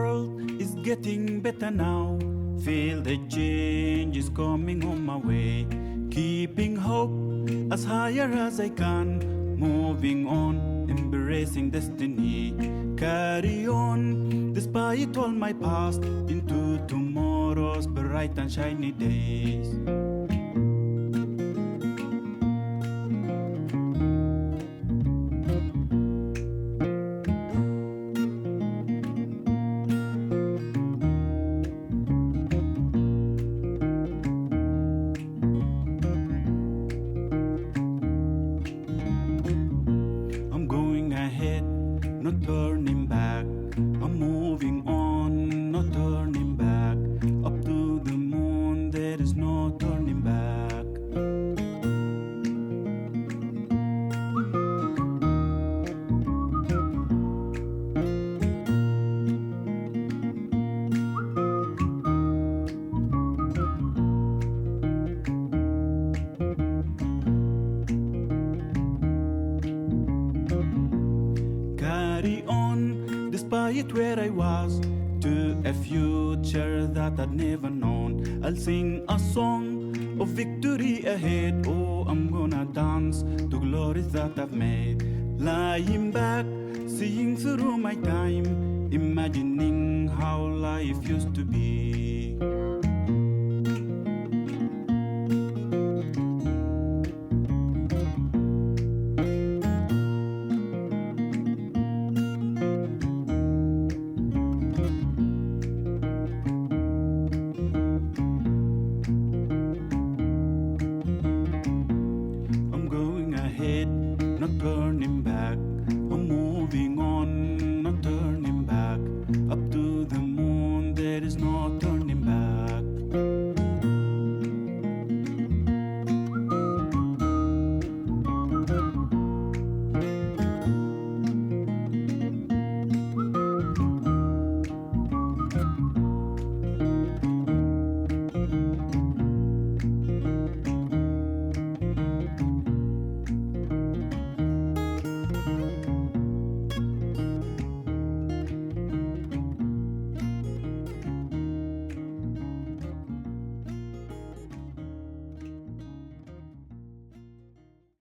world is getting better now. Feel the change is coming on my way. Keeping hope as higher as I can. Moving on, embracing destiny. Carry on, despite all my past, into tomorrow's bright and shiny days. No turning back, I'm moving on, no turning back. Up to the moon, there is no turning back. Carry on, despite where I was, to a future that I'd never known. I'll sing a song of victory ahead. Oh, I'm gonna dance to glories that I've made. Lying back, seeing through my time, imagining how life used to be.